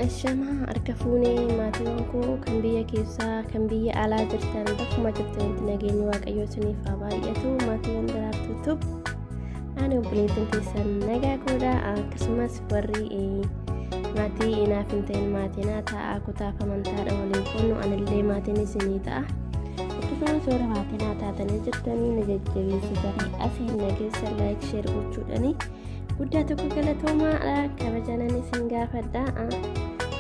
Ashamaa harka fuunee maatiiwwan koo kan biyya keessaa kan biyya alaa jirtan bakkuma jirtanitti nageenyi waaqayyoo isiniif haa baay'atu. Maatiiwwan daraartuutu ani obboleettiin teessan nagaa koodha. Akkasumas warri maatii inaaf hin ta'in maatiin ta'a kutaaf amantaadha waliin qonnu anillee maatiin isinii ta'a. Akkasumas warra maatiin taatanii jirtanii na jajjabeessitanii asiin nageessa laayik sheer gochuudhani guddaa tokko galatoomaa kabajanan isin gaafadha.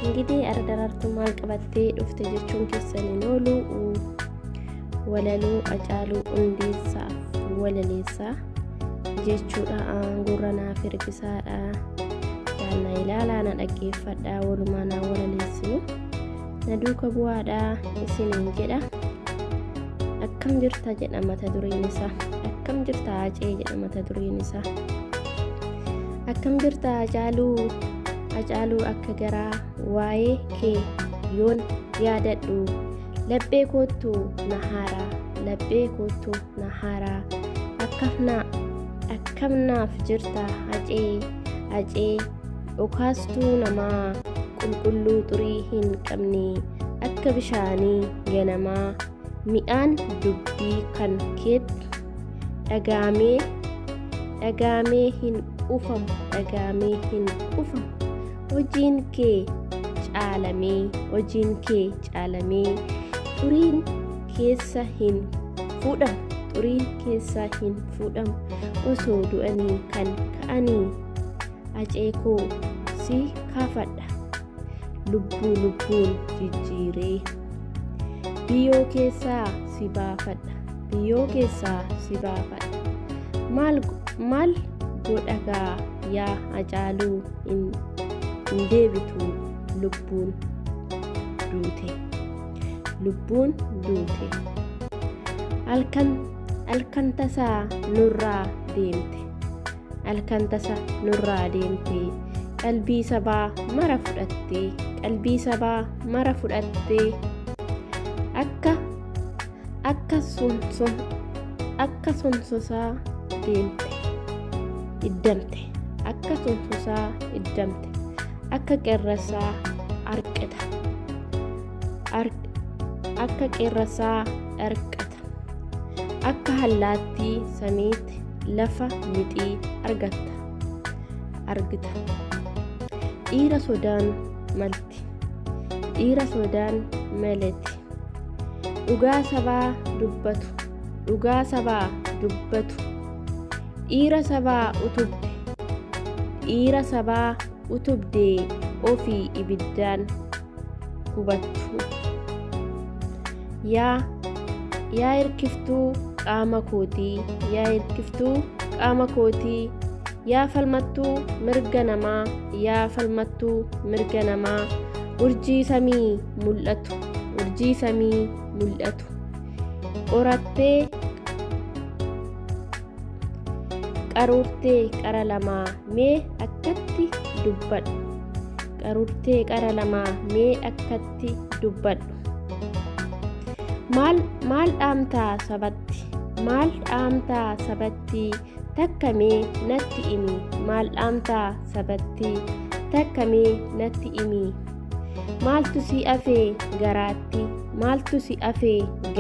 Ingidihi daraartuu maal qabattee dhufte jechuun keessaniin oolu walaloo Hacaaluu Hundeessaaf walaleessaa jechuudha. Gurra naaf hirkisaadha. Jaanna ilaalaa na dhaggeeffadhaa walumaa na walaleessinu na duuka bu'aadha isiniin jedha. Akkam jirta jedha mata dureen isaa. Akkam jirta Hacee jedha mata dureen isaa. Akkam jirta Hacaaluu akka garaa waa'ee kee yoon yaadadhu laphee kootu na haaraa laphee kootu na haaraa akkam naaf jirta Hacee dhokaastuu namaa qulqulluu xurii hin qabne akka bishaanii ganamaa mi'aan dubbii kan keetti dhagaamee hin qufamu hojiin kee caalamee xuriin keessa hin fudhamu osoo du'anii kan ka'anii Hacee koo si kaafadha lubbuun jijjiiree biyyoo keessaa si baafadha maal godhagaa yaa Hacaaluu hin deebitu lubbuun duute halkan tasaa nurraa deemte qalbii sabaa mara fudhattee akka sonsosaa iddamte akka qeerransaa harqata akka allaattii samiitti lafa mixii argita. Dhiira sodaan malti dhugaa sabaa dubbatu dhiira sabaa utubdee ofii ibiddaan hubattu yaa hirkiftuu qaama kootii yaa falmattuu mirga namaa urjii samii mul'atu qorattee qaruurtee qara lamaa mee akkatti dubbadhu maal dhaamtaa sabatti takkamee natti himi maaltu si afee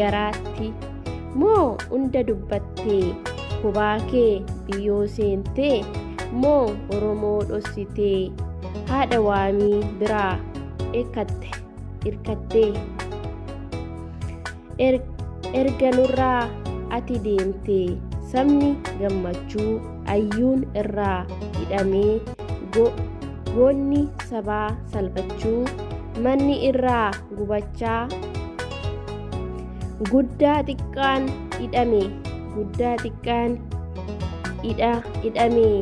garaatti moo hunda dubbattee kubaa kee biyyoo seentee moo Oromoo dhossitee haadha waamii biraa irkattee erga nurraa ati deemtee sabni gammachuu ayyuun irraa hidhamee goonni sabaa salphachuu manni irraa gubachaa guddaa xiqqaan hidhamee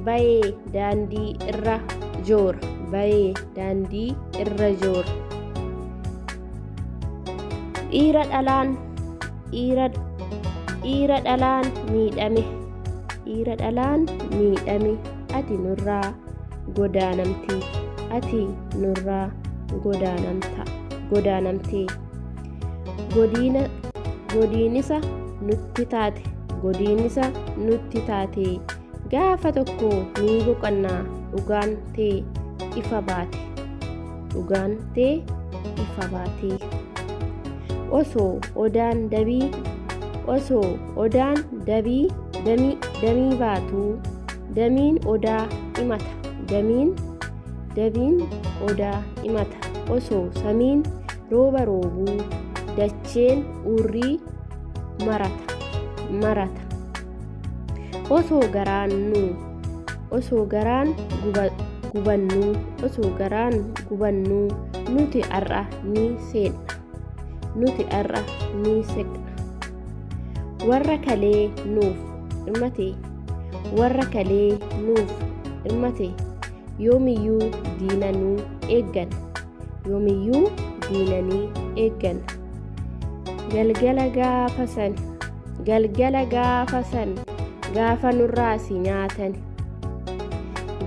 bayee daandii irra joora dhiira dhalaan miidhame ati nurraa godaanamtee godiinisa nutti taate gaafa tokko ni boqannaa dhugaan tee ifa baate dhugaan ta'e ifa baatee. Osoo odaan damii baatuu damiin odaa himata. Damiin odaa himata. Osoo samiin rooba roobuu dacheen urrii marata. Osoo garaan gubannuu nuti har'a ni seqna. Warra kalee nuuf hirmate yoomiyyuu diinanii eeggan. Galgala gaafa nurraa si nyaatan.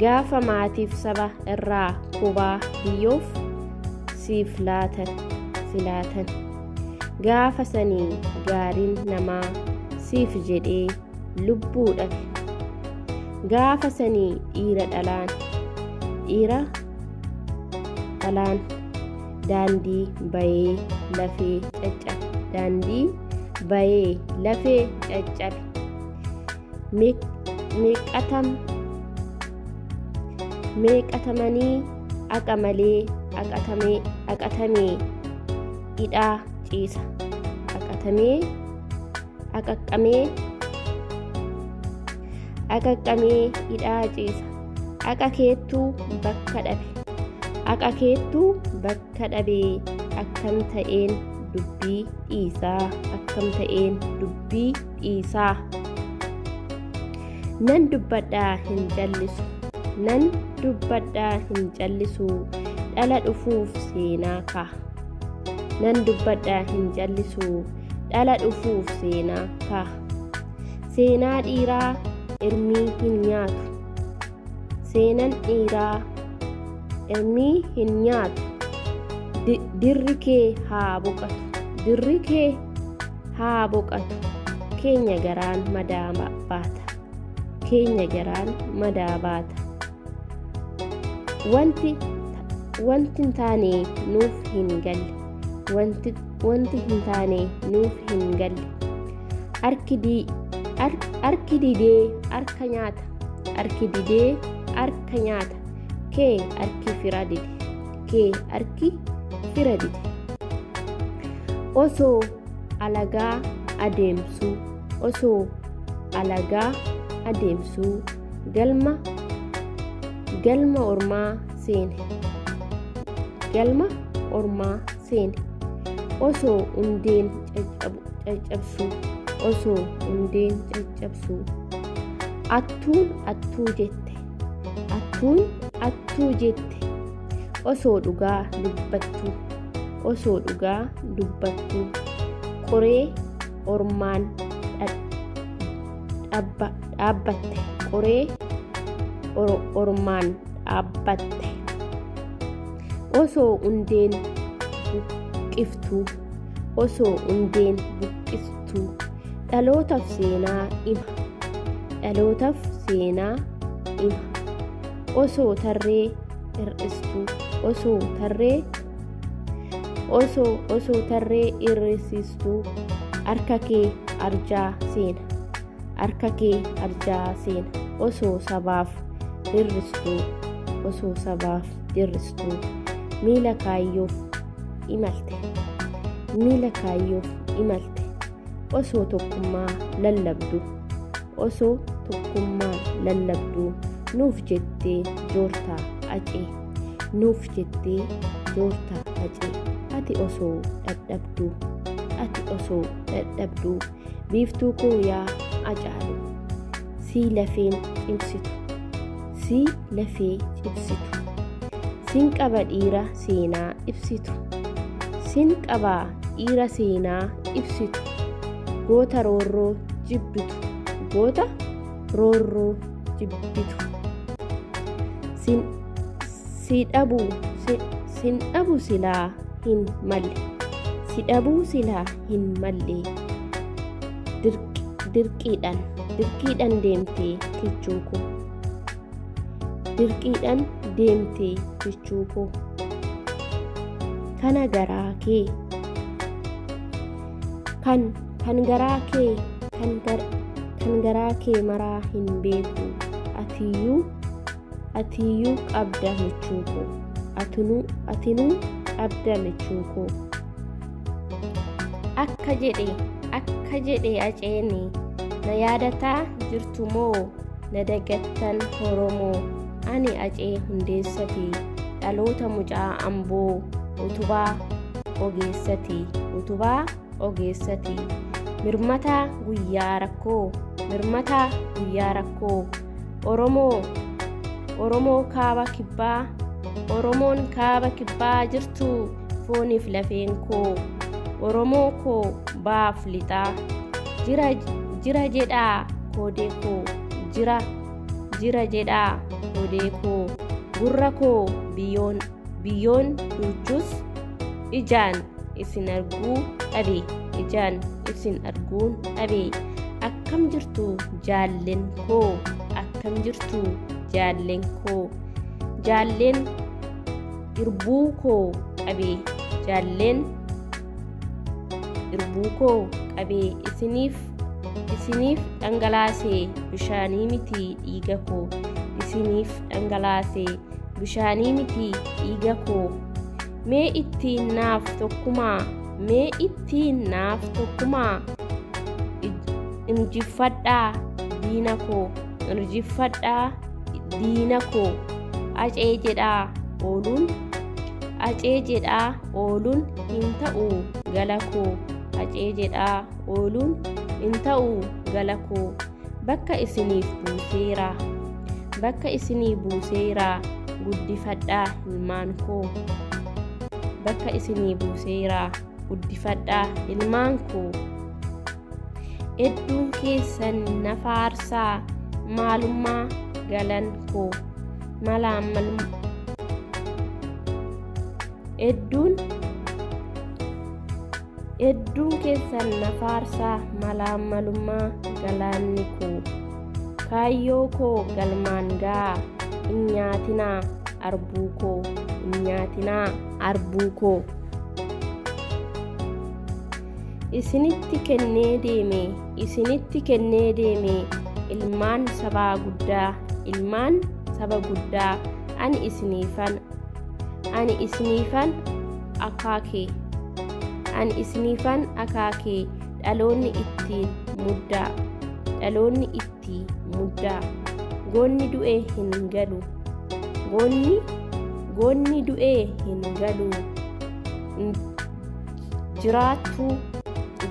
Gaafa maatiif saba irraa kubaa biyyoof siif laatan. Gaafa sanii gaariin namaa siif jedhee lubbuu dhabe. Gaafa sanii dhiira dhalaan daandii bayee lafee caccabe. Meeqatamanii aqatamee hidhaa ciisa. Aqaqqamee hidhaa ciisa. Aqa keettuu bakka dhabe. Akkam ta'een dubbii dhiisaa. Nan dubbadhaa hin callisu dhala dhufuuf seenaa ka'a. Seenaa dhiiraa irmii hin nyaatu. Dirri kee haa boqatu. Keenya garaan madaa baata. Wanti hin taane nuuf hin galle. Harki didee harka nyaata. Kee harki fira dide. Osoo alagaa adeemsuu galma ormaa seene. Osoo hundeen caccabsuu attuu jette. Osoo dhugaa dubbattuu qoree ormaan dhaabbatte. Osoo hundeen buqqiftuu dhalootaaf seenaa hima. Osoo tarree hir'istuu harka kee arjaa seena. Osoo sabaaf dirristuu miila kaayyoof imalte. Osoo tokkummaa lallabduu nuuf jettee joortaa acee. Ati osoo dadhabduu biiftuu koo yaa Hacaaluu si lafee cimsitu. Sin qaba dhiira seenaa ibsitu. Goota roorroo jibbitu. Si dhabuu silaa hin malle. Dirqiidhaan deemtee kichuu koo. kana garaa kee kan garaa kee maraa hin beeku atiyyuu qabda michuu koo atinuu qabda michuu koo akka jedhe Haaceen na yaadataa jirtu moo na dagattan Oromoo ani Haacee Hundeessatii dhaloota mucaa Amboo utubaa ogeessatii mirmataa guyyaa rakkoo Oromoon kaaba kibbaa jirtu fooniif lafeen koo Oromoo koo baaf lixaa jira jedhaa koodee koo jira jedhaa koodee koo gurra koo biyyoon duuchus ijaan isin arguun dhabe akkam jirtu jaalleen koo jaalleen irbuu koo qabee isiniif dhangalaasee bishaanii miti dhiiga koo mee ittiin naaf tokkumaa injifadhaa diina koo Haacee jedhaa ooluun hin ta'uu gala koo bakka isinii buuseera guddifadhaa ilmaan koo hedduun keessan na faarsaa maalummaa galan koo hedduun keessan na faarsaa malaamalummaa galaanni koo kaayyoo koo galmaan ga'a hin nyaatinaa arbuu koo isinitti kennee deeme ilmaan saba guddaa ani isiniifan akaakee dhaloonni ittiin muddaa goonni du'ee hin galu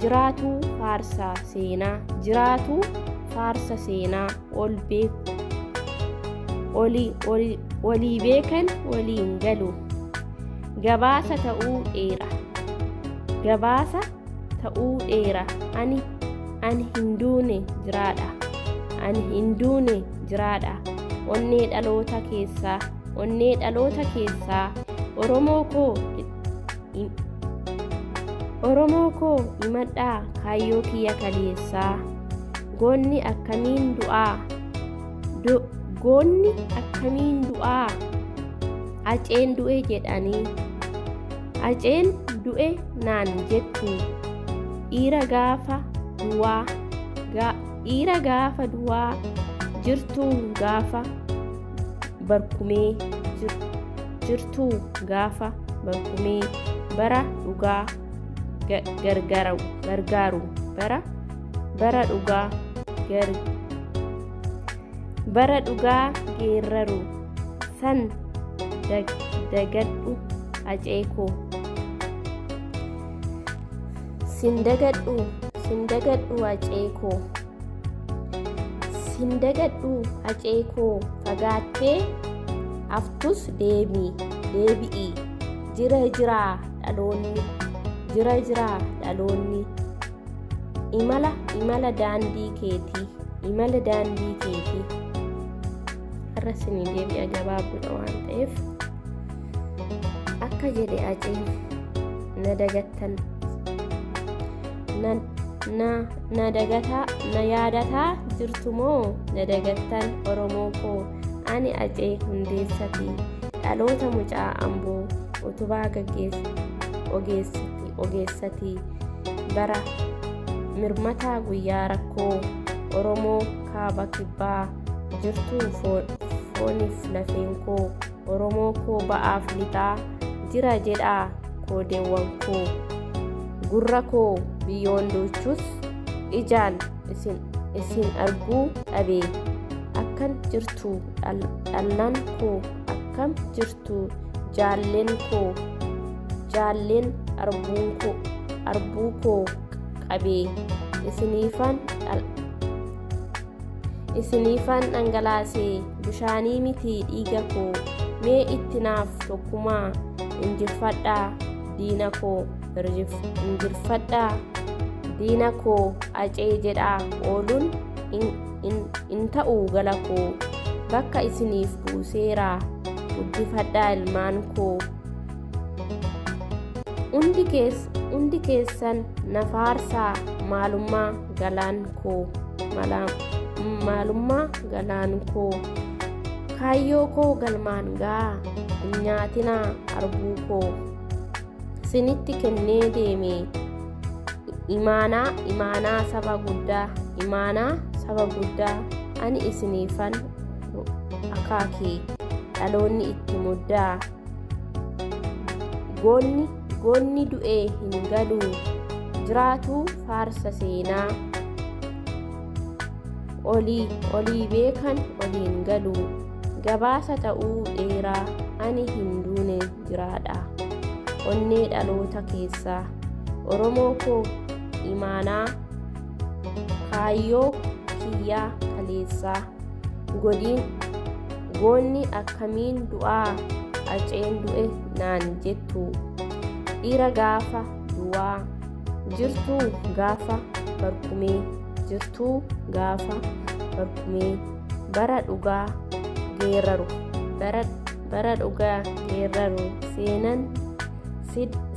jiraatu faarsa seenaa olii beekan waliin galu gabaasa ta'uu dheera ani hin duune jiraadha onnee dhaloota keessaa Oromoo koo himadhaa kaayyoo kiyya kaleessaa goonni akkamiin du'aa Haaceen du'e jedhanii Haaceen du'e naan jettu dhiira gaafa du'aa jirtuu gaafa barkumee bara dhugaa gargaaru bara dhugaa geeraru san dagadhu Haacee koo sindagadhu Haacee koo fagaattee haftus deebi'i jira dhaloonni imala daandii keetii har'a isinii deebi'a gabaabduudha waan ta'eef akka jedhe Haaceen na dagattan na yaadataa jirtu moo na dagattan Oromoo koo ani Haacee Hundeessatii dhaloota mucaa Amboo utubaa ogeessati bara mirmataa guyyaa rakkoo Oromoo kaaba kibbaa jirtu fooniif lafeen koo Oromoo koo ba'aaf lixaa jira jedhaa koodeewwan koo gurra koo biyyoon duuchus ijaan isin arguu dhabee akkan jirtu dhallaan koo akkam jirtu jaalleen arbuu koo qabee isiniifan dhangalaasee bishaanii miti dhiiga koo mee itti naaf tokkumaa injifadhaa diina koo injifadhaa diina koo acee jedhaa ooluun in ta'uu gala koo bakka isiniif buuseeraa guddifadhaa ilmaan koo hundi keessan na faarsaa maalummaa galaan koo kaayyoo koo galmaan gaa hin nyaatinaa arbuu koo isinitti kennee deeme imaanaa saba guddaa ani isiniifan akaakee dhaloonni itti muddaa goonni du'ee hin galuu jiraatuu faarsa seenaa olii beekan oliin galuu gabaasa ta'uu dheeraa ani hin duune jiraadha onnee dhaloota keessaa Oromoo koo imaanaa kaayyoo kiyyaa kaleessaa goonni akkamiin du'aa aceen du'e naan jettu dhiira gaafa du'aa jirtuu gaafa barkumee bara dhugaa geeraru seenan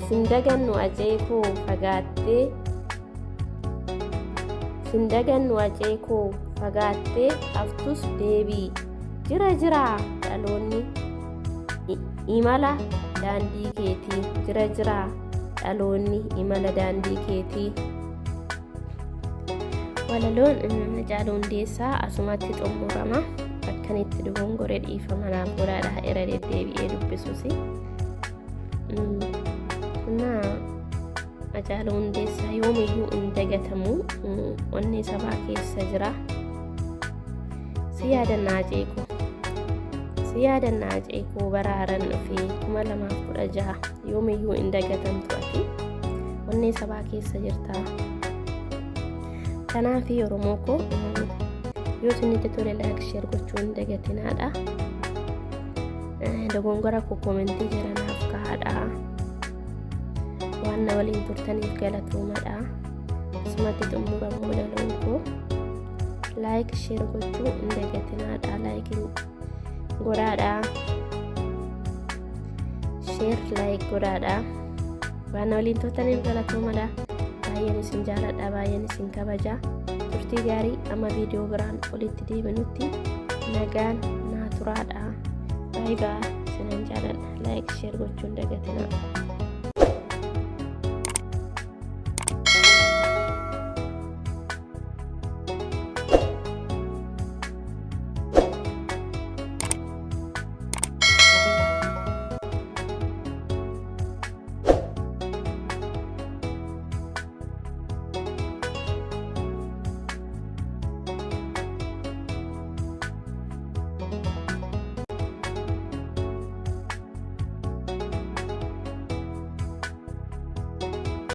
sindagannu acee koo fagaattee haftus deebii jira dhaloonni imala daandii keetii imala daandii keetii. Walaloon Haacaaluu Hundeessaa asumatti xumurama. Akkanitti dogongoree dhiifama naaf godhaadha irra deddeebi'ee dubbisuus. Haacaaluu Hundeessaa yoomiyyuu hin dagatamu, onnee sabaa keessa jira. Si yaadannaa ceekoo baraaran dhufee 2016 yoomiyyuu hin dagatamtu ati onnee sabaa keessa jirta. Kanaaf Oromoo koo yoo isinitti tole like share gochuu hin dagatinaadha. Dogongora koo komentii jiranaaf kaa'adha. Waan na waliin turtaniif galatoomadha. Asumatti xumuramu walaloon koo like share gochuu hin dagatinaadha. Like godhaadha. Share like godhaadha. Waan na waliin turtaniif galatoomadha. Baay'een isin jaaladha, baay'een isin kabaja. Turtii gaarii amma viidiyoo biraan olitti deebinutti nagaan naa turaadha. Bye bye. Isinan jaaladha. Like share gochuun dagatina.